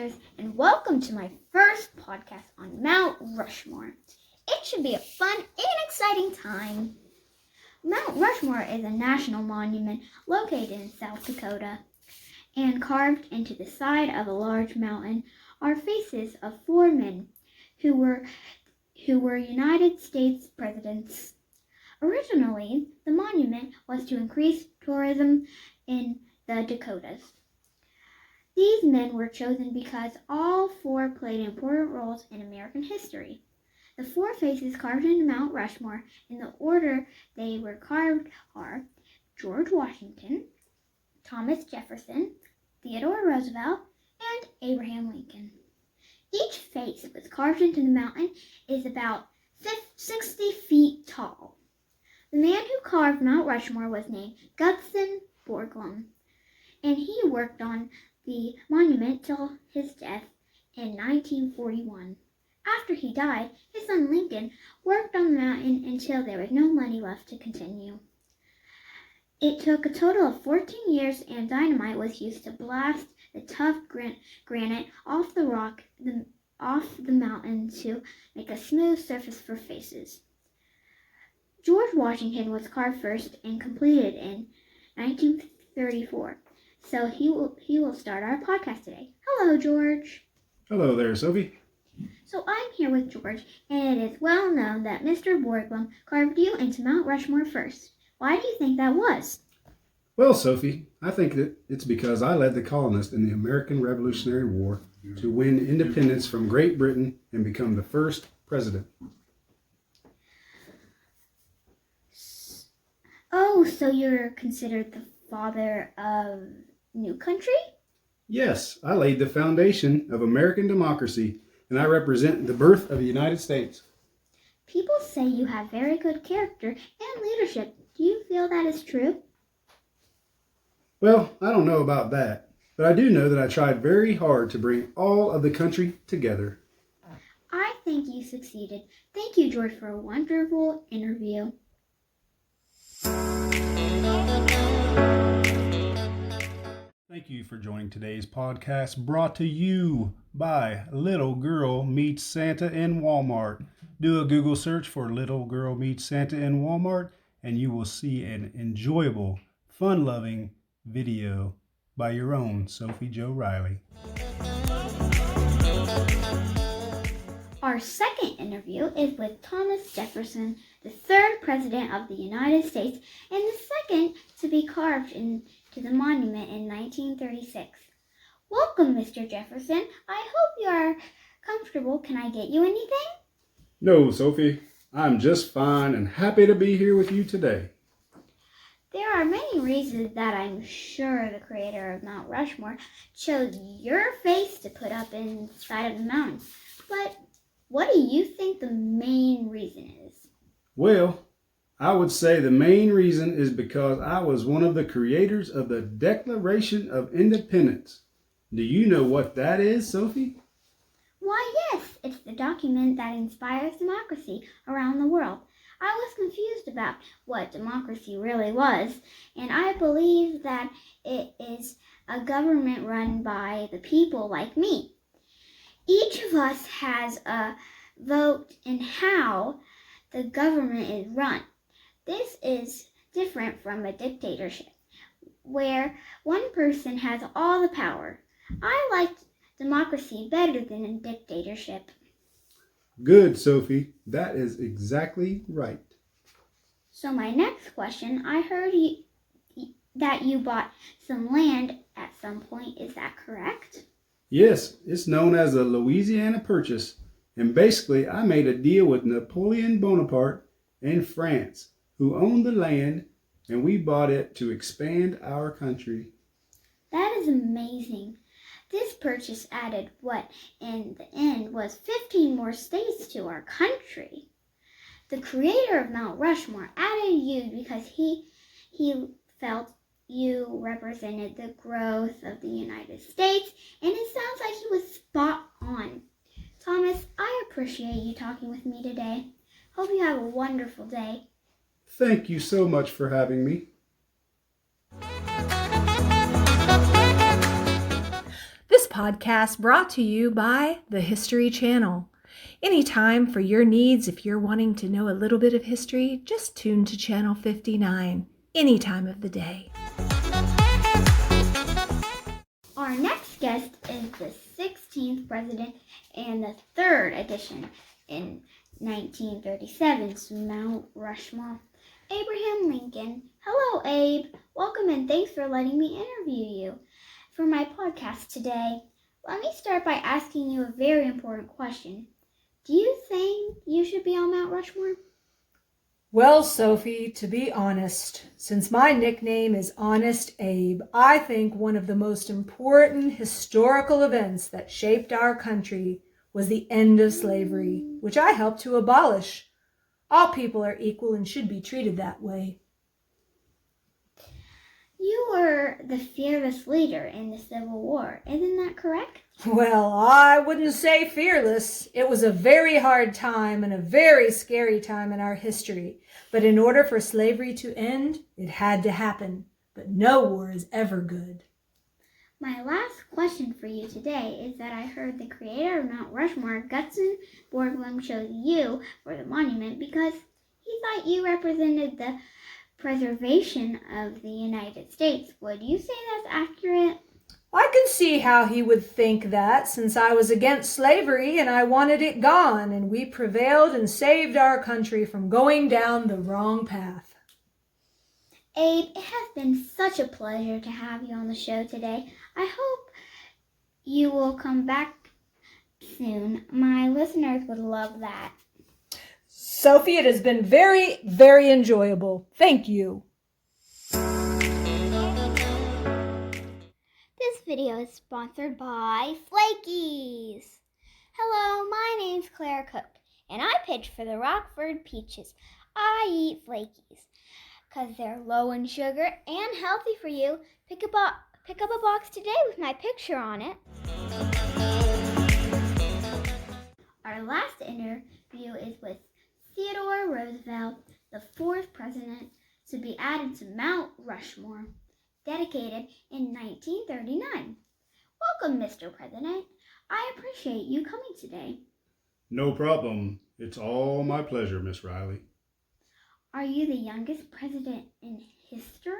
sisters, and welcome to my first podcast on Mount Rushmore. It should be a fun and exciting time. Mount Rushmore is a national monument located in South Dakota, and carved into the side of a large mountain are faces of 4 men who were United States presidents. Originally, the monument was to increase tourism in the Dakotas. These men were chosen because all 4 played important roles in American history. The 4 faces carved into Mount Rushmore in the order they were carved are George Washington, Thomas Jefferson, Theodore Roosevelt, and Abraham Lincoln. Each face was carved into the mountain is about 60 feet tall. The man who carved Mount Rushmore was named Gutzon Borglum, and he worked on the monument till his death in 1941. After he died, his son Lincoln worked on the mountain until there was no money left to continue. It took a total of 14 years, and dynamite was used to blast the tough granite off the mountain to make a smooth surface for faces. George Washington was carved first and completed in 1934. So he will start our podcast today. Hello, George. Hello there, Sophie. So I'm here with George, and it is well known that Mr. Borglum carved you into Mount Rushmore first. Why do you think that was? Well, Sophie, I think that it's because I led the colonists in the American Revolutionary War to win independence from Great Britain and become the first president. Oh, so you're considered the father of new country? Yes, I laid the foundation of American democracy, and I represent the birth of the United States. People say you have very good character and leadership. Do you feel that is true? Well, I don't know about that, but I do know that I tried very hard to bring all of the country together. I think you succeeded. Thank you, George, for a wonderful interview. Thank you for joining today's podcast, brought to you by Little Girl Meets Santa in Walmart. Do a Google search for Little Girl Meets Santa in Walmart, and you will see an enjoyable, fun-loving video by your own Sophie Jo Riley. Our second interview is with Thomas Jefferson, the 3rd President of the United States and the 2nd to be carved into the monument in 1936. Welcome, Mr. Jefferson. I hope you are comfortable. Can I get you anything? No, Sophie. I'm just fine and happy to be here with you today. There are many reasons that I'm sure the creator of Mount Rushmore chose your face to put up inside of the mountain. But what do you think the main reason is? Well, I would say the main reason is because I was one of the creators of the Declaration of Independence. Do you know what that is, Sophie? Why, yes, it's the document that inspires democracy around the world. I was confused about what democracy really was, and I believe that it is a government run by the people like me. Each of us has a vote in how the government is run. This is different from a dictatorship, where one person has all the power. I like democracy better than a dictatorship. Good, Sophie. That is exactly right. So my next question, I heard that you bought some land at some point. Is that correct? Yes, it's known as the Louisiana Purchase, and basically I made a deal with Napoleon Bonaparte and France, who owned the land, and we bought it to expand our country. That is amazing. This purchase added what in the end was 15 more states to our country. The creator of Mount Rushmore added you because he felt you represented the growth of the United States, and it sounds like he was spot on. Thomas, I appreciate you talking with me today. Hope you have a wonderful day. Thank you so much for having me. This podcast brought to you by the History Channel. Anytime for your needs, if you're wanting to know a little bit of history, just tune to Channel 59, any time of the day. Our next guest is the 16th president and the third edition in 1937's Mount Rushmore, Abraham Lincoln. Hello, Abe. Welcome and thanks for letting me interview you for my podcast today. Let me start by asking you a very important question. Do you think you should be on Mount Rushmore? Well, Sophie, to be honest, since my nickname is Honest Abe, I think one of the most important historical events that shaped our country was the end of slavery, which I helped to abolish. All people are equal and should be treated that way. You were the fearless leader in the Civil War, isn't that correct? Well, I wouldn't say fearless. It was a very hard time and a very scary time in our history. But in order for slavery to end, it had to happen. But no war is ever good. My last question for you today is that I heard the creator of Mount Rushmore, Gutzon Borglum, chose you for the monument because he thought you represented the preservation of the United States. Would you say that's accurate? I can see how he would think that, since I was against slavery and I wanted it gone, and we prevailed and saved our country from going down the wrong path. Abe, it has been such a pleasure to have you on the show today. I hope you will come back soon. My listeners would love that. Sophie, it has been very, very enjoyable. Thank you. This video is sponsored by Flakies. Hello, my name's Claire Cook, and I pitch for the Rockford Peaches. I eat Flakies because they're low in sugar and healthy for you. Pick up a box today with my picture on it. Our last interview is with Theodore Roosevelt, the fourth president to be added to Mount Rushmore, dedicated in 1939. Welcome, Mr. President. I appreciate you coming today. No problem. It's all my pleasure, Miss Riley. Are you the youngest president in history?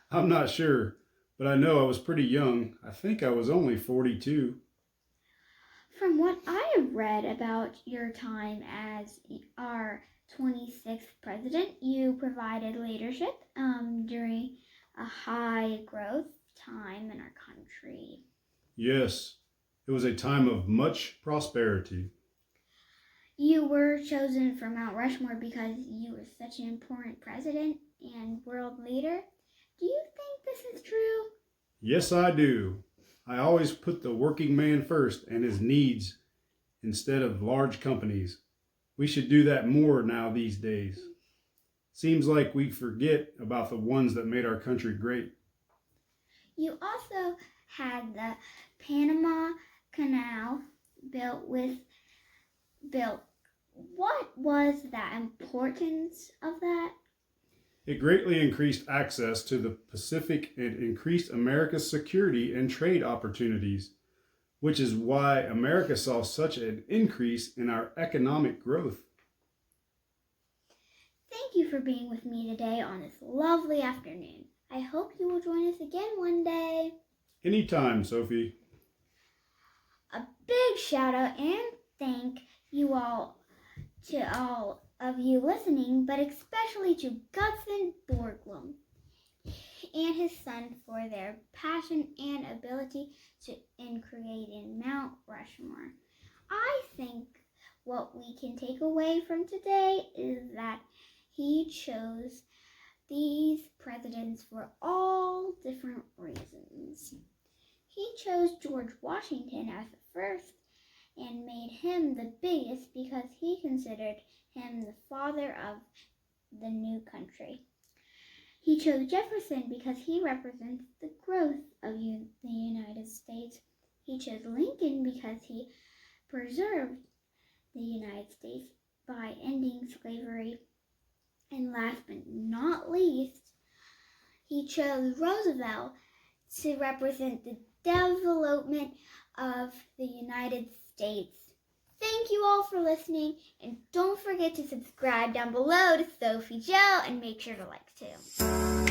I'm not sure, but I know I was pretty young. I think I was only 42. From what I have read about your time as our 26th president, you provided leadership during a high growth time in our country. Yes, it was a time of much prosperity. You were chosen for Mount Rushmore because you were such an important president and world leader. Do you think this is true? Yes, I do. I always put the working man first and his needs instead of large companies. We should do that more now these days. Seems like we forget about the ones that made our country great. You also had the Panama Canal built. What was the importance of that? It greatly increased access to the Pacific and increased America's security and trade opportunities, which is why America saw such an increase in our economic growth. Thank you for being with me today on this lovely afternoon. I hope you will join us again one day. Anytime, Sophie. A big shout out and thank you all to all of you listening, but especially to Gutzon Borglum and his son for their passion and ability in creating Mount Rushmore. I think what we can take away from today is that he chose these presidents for all different reasons. He chose George Washington as the first and made him the biggest because he considered him the father of the new country. He chose Jefferson because he represents the growth of the United States. He chose Lincoln because he preserved the United States by ending slavery. And last but not least, he chose Roosevelt to represent the development of the United States. Thank you all for listening, and don't forget to subscribe down below to Sophie Joe and make sure to like too.